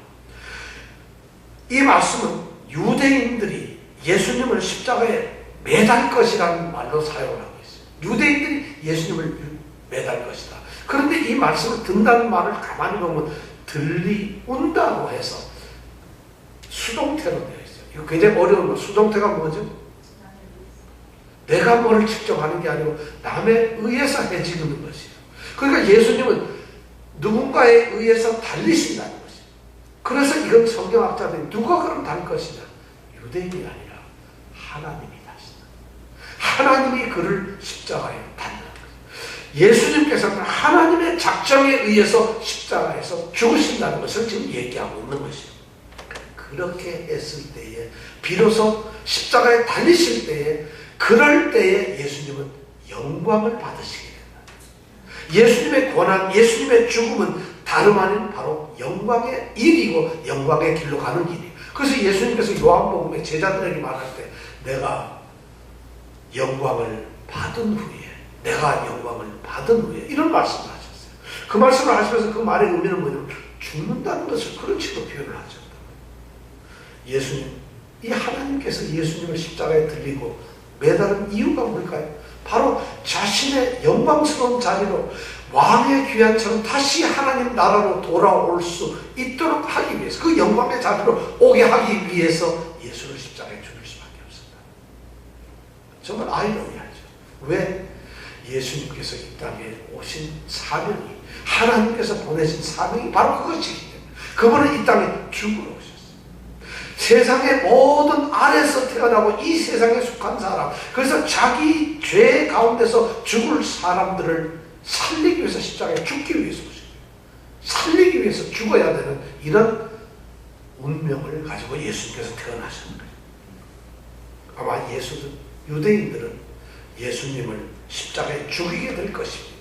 이 말씀은 유대인들이 예수님을 십자가에 매달 것이라는 말로 사용을 하고 있어요. 유대인들이 예수님을 매달 것이다. 그런데 이 말씀을 든다는 말을 가만히 보면 들리운다고 해서 수동태로 되어 있어요. 이거 굉장히 어려운 거. 수동태가 뭐죠? 내가 뭐를 직접 하는 게 아니고 남에 의해서 해지는 것이에요. 그러니까 예수님은 누군가에 의해서 달리신다는 것이에요. 그래서 이건 성경학자들이 누가 그럼 달 것이냐? 유대인이 아니라 하나님이 다시다. 하나님이 그를 십자가에 달는 거예요. 예수님께서는 하나님의 작정에 의해서 십자가에서 죽으신다는 것을 지금 얘기하고 있는 것이에요. 그렇게 했을 때에 비로소 십자가에 달리실 때에 그럴 때에 예수님은 영광을 받으시게 된다. 예수님의 고난, 예수님의 죽음은 다름 아닌 바로 영광의 일이고 영광의 길로 가는 길이에요. 그래서 예수님께서 요한복음에 제자들에게 말할 때 내가 영광을 받은 후에 이런 말씀을 하셨어요. 그 말씀을 하시면서 그 말의 의미는 뭐냐면 죽는다는 것을 그런 식으로 표현을 하죠. 이 하나님께서 예수님을 십자가에 들리고 매달은 이유가 뭘까요? 바로 자신의 영광스러운 자리로 왕의 귀환처럼 다시 하나님 나라로 돌아올 수 있도록 하기 위해서 그 영광의 자리로 오게 하기 위해서 예수를 십자가에 죽일 수밖에 없습니다. 정말 아이러니하죠. 왜? 예수님께서 이 땅에 오신 사명이 하나님께서 보내신 사명이 바로 그것이기 때문에 그분은 이 땅에 죽으러 오셨어요. 세상의 모든 아래서 태어나고 이 세상에 속한 사람, 그래서 자기 죄 가운데서 죽을 사람들을 살리기 위해서 십자가에 죽기 위해서 오신 거예요. 살리기 위해서 죽어야 되는 이런 운명을 가지고 예수님께서 태어나신 거예요. 아마 유대인들은 예수님을 십자가에 죽이게 될 것입니다.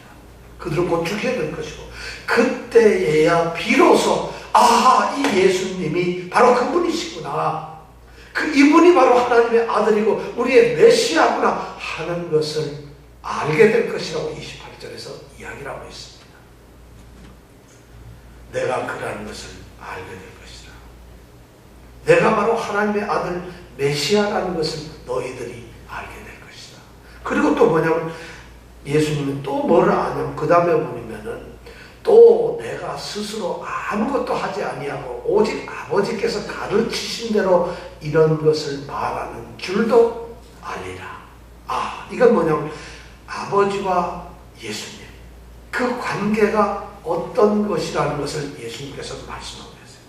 그들은 곧 죽게 될 것이고 그때에야 비로소 이 예수님이 바로 그분이시구나. 이분이 바로 하나님의 아들이고 우리의 메시아구나 하는 것을 알게 될 것이라고 28절에서 이야기를 하고 있습니다. 내가 그라는 것을 알게 될 것이라. 내가 바로 하나님의 아들 메시아라는 것을 너희들이 알게 될 것이다. 그리고 또 뭐냐면 예수님은 또 뭐를 아냐면 그 다음에 보면은 또 내가 스스로 아무것도 하지 아니하고 오직 아버지께서 가르치신 대로 이런 것을 말하는 줄도 알리라. 이건 뭐냐면 아버지와 예수님 그 관계가 어떤 것이라는 것을 예수님께서 말씀하고 계세요.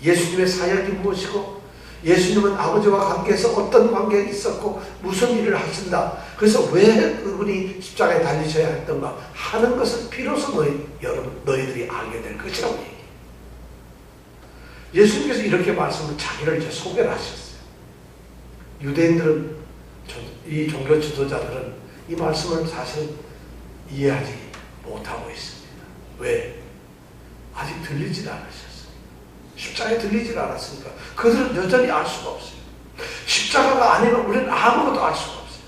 예수님의 사역이 무엇이고 예수님은 아버지와 관계에서 어떤 관계가 있었고 무슨 일을 하신다. 그래서 왜 그분이 십자가에 달리셔야 했던가 하는 것을 비로소 너희들이 알게 될 것이라고 얘기해요. 예수님께서 이렇게 말씀을 자기를 이제 소개를 하셨어요. 유대인들은, 이 종교 지도자들은 이 말씀을 사실 이해하지 못하고 있습니다. 왜? 아직 들리질 않으셨어요. 십자가에 들리질 않았으니까 그들은 여전히 알 수가 없어요. 십자가가 아니면 우리는 아무것도 알 수가 없어요.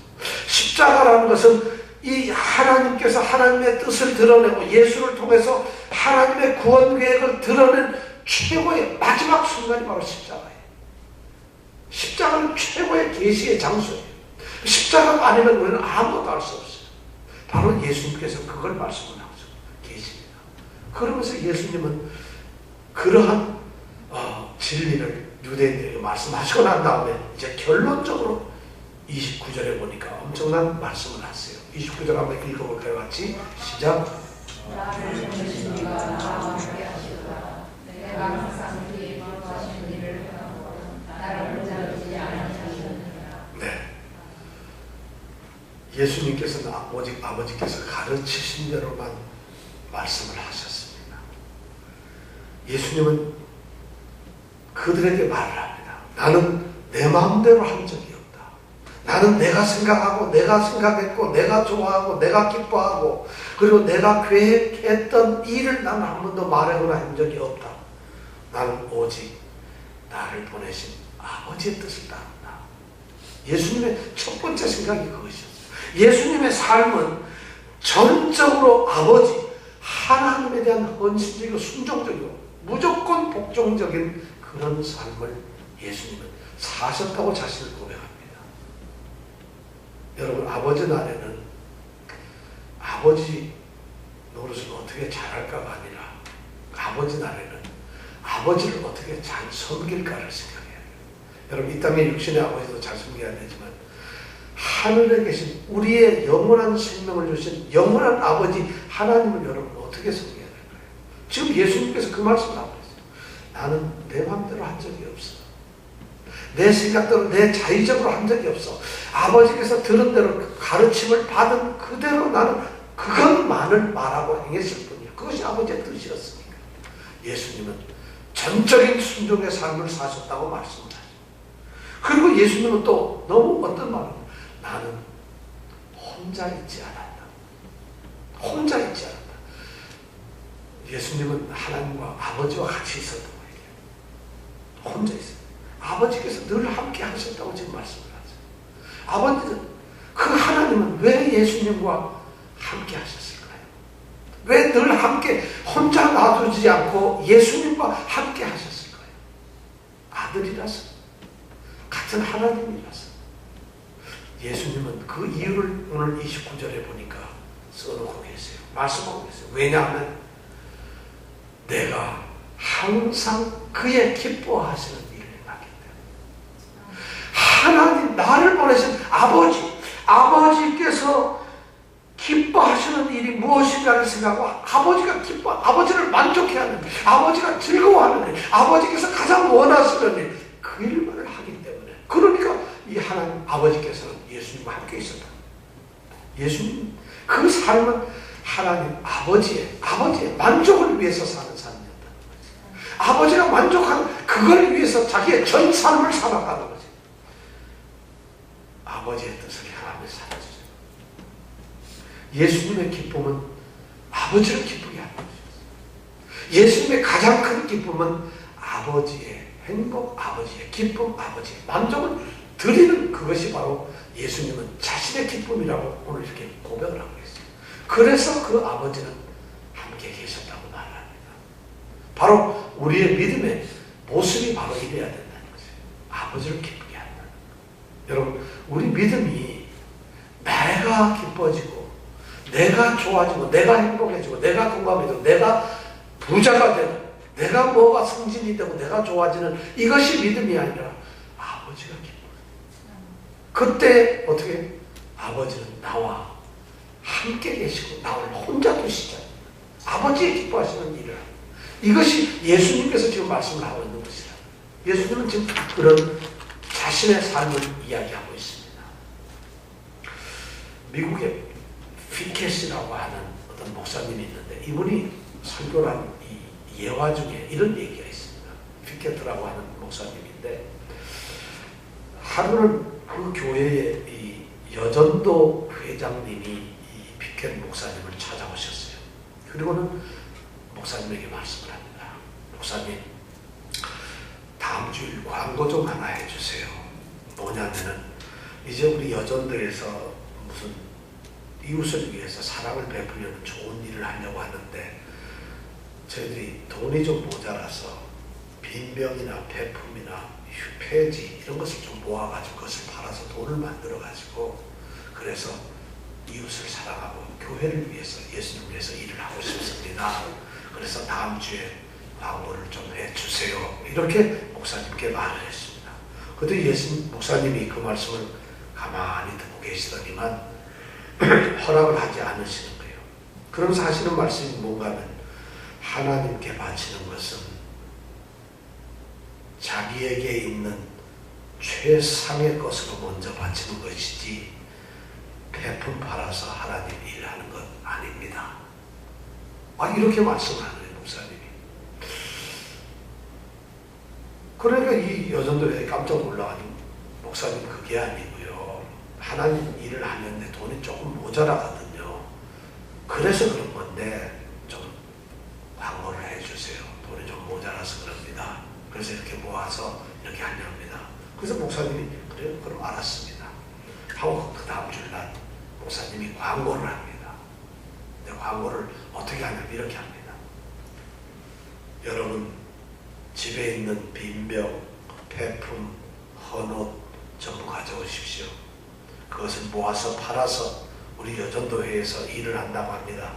십자가라는 것은 이 하나님께서 하나님의 뜻을 드러내고 예수를 통해서 하나님의 구원 계획을 드러낸 최고의 마지막 순간이 바로 십자가예요. 십자가는 최고의 계시의 장소예요. 십자가가 아니면 우리는 아무것도 알 수 없어요. 바로 예수님께서 그걸 말씀을 하고 계십니다. 그러면서 예수님은 그러한 진리를 유대인들에게 말씀하시고 난 다음에 이제 결론적으로 29절에 보니까 엄청난 말씀을 하세요. 29절 한번 읽어볼까요? 같이 시작. 나를 보내신 이가 나와 함께 하시도다. 내가 항상 그의 기뻐하시는 일을 행하고 나를 혼자 두지 아니하시느니라. 네. 예수님께서는 오직 아버지께서 가르치신 대로만 말씀을 하셨습니다. 예수님은 그들에게 말을 합니다. 나는 내 마음대로 한 적이 없다. 나는 내가 생각하고 내가 생각했고 내가 좋아하고 내가 기뻐하고 그리고 내가 계획했던 일을 나는 한 번도 말하거나 한 적이 없다. 나는 오직 나를 보내신 아버지의 뜻을 따른다. 예수님의 첫 번째 생각이 그것이었어요. 예수님의 삶은 전적으로 아버지 하나님에 대한 헌신적이고 순종적이고 무조건 복종적인 그런 삶을 예수님은 사셨다고 자신을 고백합니다. 여러분, 아버지 날에는 아버지 노릇을 어떻게 잘할까가 아니라 아버지 날에는 아버지를 어떻게 잘 섬길까를 생각해야 돼요. 여러분, 이 땅에 육신의 아버지도 잘 섬겨야 되지만 하늘에 계신 우리의 영원한 생명을 주신 영원한 아버지 하나님을 여러분 어떻게 섬겨야 될까요? 지금 예수님께서 그 말씀을 하고 있어요. 나는 내 마음대로 한 적이 없어. 내 생각대로 내 자의적으로 한 적이 없어. 아버지께서 들은 대로 가르침을 받은 그대로 나는 그것만을 말하고 행했을 뿐이야. 그것이 아버지의 뜻이었으니까. 예수님은 전적인 순종의 삶을 사셨다고 말씀을 하죠. 그리고 예수님은 또 너무 어떤 말입니다. 나는 혼자 있지 않았다. 혼자 있지 않았다. 예수님은 하나님과 아버지와 같이 있었던 거예요. 혼자 있어요. 아버지께서 늘 함께 하셨다고 지금 말씀을 하죠. 아버지는, 그 하나님은 왜 예수님과 함께 하셨을까요? 왜 늘 함께 혼자 놔두지 않고 예수님과 함께 하셨을까요? 아들이라서, 같은 하나님이라서. 예수님은 그 이유를 오늘 29절에 보니까 써놓고 계세요. 말씀하고 계세요. 왜냐하면 내가 항상 그의 기뻐하시는 일을 행하기 때문에. 하나님, 나를 보내신 아버지께서 기뻐하시는 일이 무엇인가를 생각하고 아버지가 아버지를 만족해하는 일, 아버지가 즐거워하는 일, 아버지께서 가장 원하시는 일, 그 일만을 하기 때문에. 그러니까 이 하나님 아버지께서는 예수님과 함께 있었다. 예수님 그 삶은 하나님 아버지의 만족을 위해서 사는 삶이었다는 거지. 아버지가 만족하는 그걸 위해서 자기의 전 삶을 살아가는 거지. 아버지의 뜻을 향하며 살았죠. 예수님의 기쁨은 아버지를 기쁘게 하는 것이었어요. 예수님의 가장 큰 기쁨은 아버지의 행복, 아버지의 기쁨, 아버지의 만족을 드리는 그것이 바로 예수님은 자신의 기쁨이라고 오늘 이렇게 고백을 하고 있어요. 그래서 그 아버지는 함께 계셨다고 말합니다. 바로 우리의 믿음의 모습이 바로 이래야 된다는 거죠. 아버지를 기쁘게 한다는 거예요. 여러분, 우리 믿음이 내가 기뻐지고 내가 좋아지고 내가 행복해지고 내가 건강해지고 내가 부자가 되고 내가 뭐가 승진이 되고 내가 좋아지는 이것이 믿음이 아니라 아버지가 기뻐요. 그때 어떻게? 아버지는 나와 함께 계시고 나를 혼자 두시지 않습니다. 아버지의 기뻐하시는 일을. 이것이 예수님께서 지금 말씀을 하고 있는 것이다. 예수님은 지금 그런 자신의 삶을 이야기하고 있습니다. 미국에 피켓이라고 하는 어떤 목사님이 있는데 이분이 설교한 이 예화 중에 이런 얘기가 있습니다. 피켓이라고 하는 목사님인데 하루는 그 교회의 이 여전도 회장님이 이 피켓 목사님을 찾아오셨어요. 그리고는 목사님에게 말씀을 합니다. 목사님, 다음 주일 광고 좀 하나 해주세요. 뭐냐면은 이제 우리 여전도에서 무슨 이웃을 위해서 사랑을 베풀려는 좋은 일을 하려고 하는데 저희들이 돈이 좀 모자라서 빈병이나 배품이나 휴폐지 이런 것을 좀 모아가지고 그것을 팔아서 돈을 만들어가지고 그래서 이웃을 사랑하고 교회를 위해서 예수님을 위해서 일을 하고 싶습니다. 그래서 다음 주에 광고를 좀 해주세요. 이렇게 목사님께 말을 했습니다. 그때 예수님 목사님이 그 말씀을 가만히 듣고 계시더니만 허락을 하지 않으시는 거예요. 그러면서 하시는 말씀이 뭔가 하면 하나님께 바치는 것은 자기에게 있는 최상의 것으로 먼저 바치는 것이지 배품 팔아서 하나님 일하는 것 아닙니다. 이렇게 말씀하는 거예요, 목사님이. 그러니까 이 여전도에 깜짝 놀라가지고 목사님 그게 아니고요. 하나님 일을 하는데 돈이 조금 모자라거든요. 그래서 그런 건데 좀 광고를 해주세요. 돈이 좀 모자라서 그럽니다. 그래서 이렇게 모아서 이렇게 하렵니다. 그래서 목사님이 그래요? 그럼 알았습니다. 하고 그 다음 주날 목사님이 광고를 합니다. 근데 광고를 어떻게 하냐면 이렇게 합니다. 여러분 집에 있는 빈병, 폐품, 헌옷 전부 가져오십시오. 그것을 모아서 팔아서 우리 여전도회에서 일을 한다고 합니다.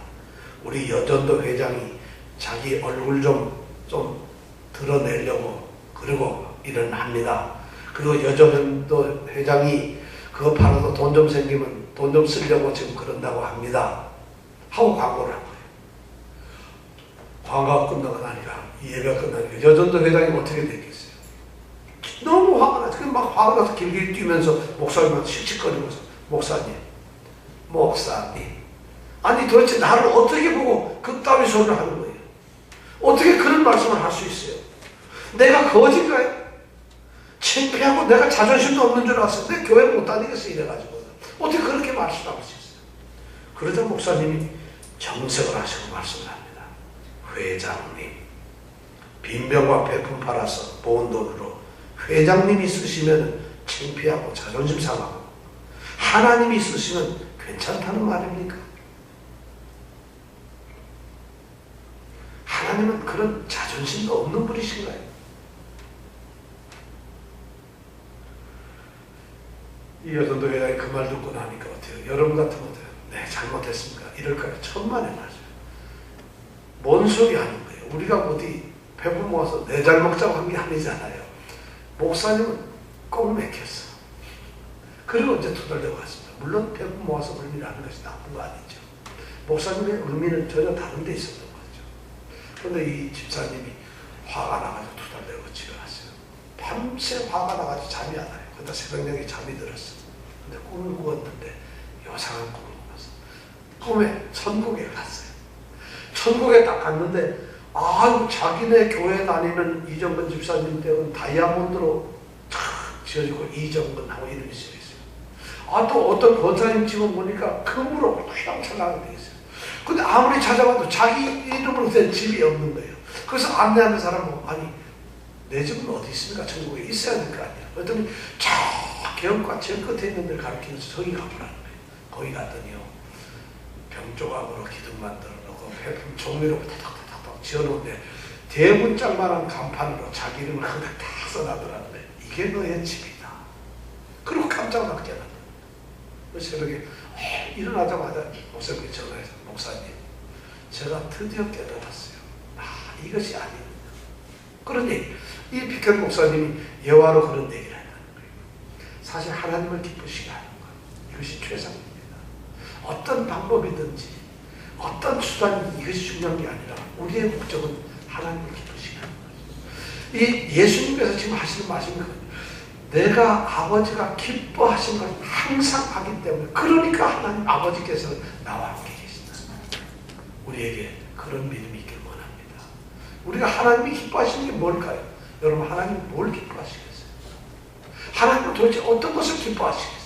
우리 여전도 회장이 자기 얼굴 좀 드러내려고 그리고 일을 합니다. 그리고 여전도 회장이 그거 팔아서 돈 좀 생기면 돈 좀 쓰려고 지금 그런다고 합니다. 하고 광고를 한 거예요. 광고가 끝나고 나니까 예배가 끝나니까 여전도 회장이 어떻게 됐겠어요? 너무 화가 나서 막 화가 나서 길게 뛰면서 목사님한테 씩씩거리면서 목사님 아니 도대체 나를 어떻게 보고 그따위 소리를 하는 거예요? 어떻게 그런 말씀을 할 수 있어요? 내가 거짓가요? 창피하고 내가 자존심도 없는 줄 알았어요. 내 교회 못 다니겠어 이래가지고 어떻게 그렇게 말씀할 수 있어요? 그러자 목사님이 정색을 하시고 말씀을 합니다. 회장님, 빈병과 배품 팔아서 모은 돈으로 회장님이 쓰시면 창피하고 자존심 상하고 하나님이 쓰시면 괜찮다는 말입니까? 하나님은 그런 자존심도 없는 분이신가요? 이 여전도 회장이 그 말 듣고 나니까 어때요? 여러분 같으면 어때요? 네, 잘못했습니까? 이럴까요? 천만에 맞아요. 뭔 소리 하는 거예요? 우리가 어디 배분 모아서 내 잘 먹자고 한 게 아니잖아요. 목사님은 꼭 맥혔어. 그리고 이제 투덜대고 갔습니다. 물론 배분 모아서 물밀하는 것이 나쁜 거 아니죠. 목사님의 의미는 전혀 다른 데 있었던 거죠. 그런데 이 집사님이 화가 나가지고 투덜대고 집에 갔어요. 밤새 화가 나가지고 잠이 안 와요. 그러다 새벽녘에 잠이 들었어. 근데 꿈을 꾸었는데 요상한 꿈을 꿨어. 꿈에 천국에 갔어요. 천국에 딱 갔는데 자기네 교회 다니는 이정근 집사님 댁은 다이아몬드로 탁 지어지고 이정근하고 이름이 쓰여있어요. 또 어떤 권사님 집은 보니까 금으로 휘황찬란하게 되어 있어요. 근데 아무리 찾아봐도 자기 이름으로 된 집이 없는 거예요. 그래서 안내하는 사람은 내 집은 어디 있습니까? 천국에 있어야 될 거 아니야. 그랬더니 저 개혁과 제일 끝에 있는 데를 가리키면서 저기 가보라는 거예요. 거기 갔더니요. 병 조각으로 기둥 만들어 놓고 폐품 종이로 탁탁탁탁 지어놓은데 대문짝만한 간판으로 자기 이름을 거기다 다 써놔더라는 거예요. 이게 너의 집이다. 그리고 깜짝 놀랐잖아. 새벽에 일어나자마자 목사님께 전화해서 목사님 제가 드디어 깨달았어요. 이것이 아니군요. 그러니 이 피켓 목사님이 예화로 그런 얘기를 한다는 거예요. 사실 하나님을 기쁘시게 하는 것 이것이 최상입니다. 어떤 방법이든지 어떤 수단이든 이것이 중요한 게 아니라 우리의 목적은 하나님을 기쁘시게 하는 거죠. 이 예수님께서 지금 하시는 말씀이 내가 아버지가 기뻐하시는 걸 항상 하기 때문에 그러니까 하나님 아버지께서는 나와 함께 계신다. 우리에게 그런 믿음이 있길 원합니다. 우리가 하나님이 기뻐하시는 게 뭘까요? 여러분 하나님이 뭘 기뻐하시겠어요? 하나님은 도대체 어떤 것을 기뻐하시겠어요?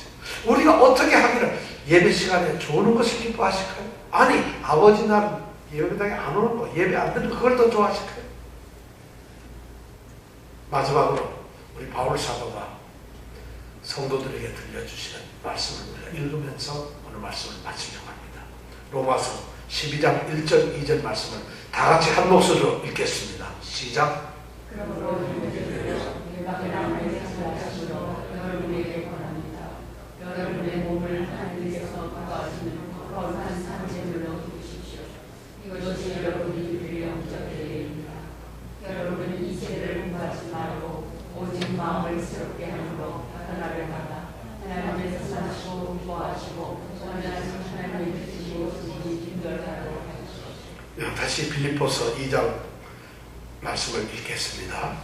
우리가 어떻게 하기를 예배 시간에 좋은 것을 기뻐하실까요? 아니 아버지 날 예배당에 안 오는 거 예배 안 듣는 거 그걸 더 좋아하실까요? 마지막으로 우리 바울 사도가 성도들에게 들려주시는 말씀을 우리가 읽으면서 오늘 말씀을 마치려고 합니다. 로마서 12장 1절 2절 말씀을 다 같이 한 목소리로 읽겠습니다. 시작. 그러므로 여러분에게 권합니다. 여러분의 몸을 하나님께서 구하시는 거룩한 산재물로 드십시오. 이것이 여러분이 드릴 영적 예배입니다. 여러분은 이 세대를 공부하지 말고 오직 마음을 새롭게 함으로 하나를 받아 하나님께서 사시고 기뻐하시고 원하시는 하나님의 뜻이 무엇인지 분별하도록 하시오. 다시 빌립보서 2장 말씀을 읽겠습니다.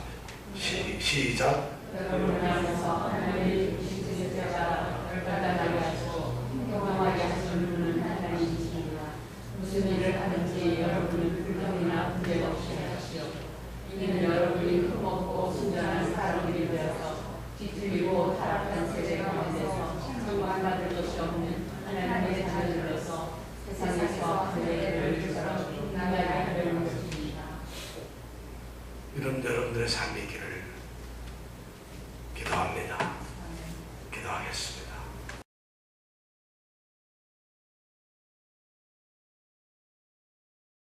시작. 여러분을 향해서 하나님의 주신 뜻에 따라 열받아나게 하시고 경험하게 하시는 분은 하나님이시니라. 무슨 일을 하든지 여러분은 불평이나 분별 없이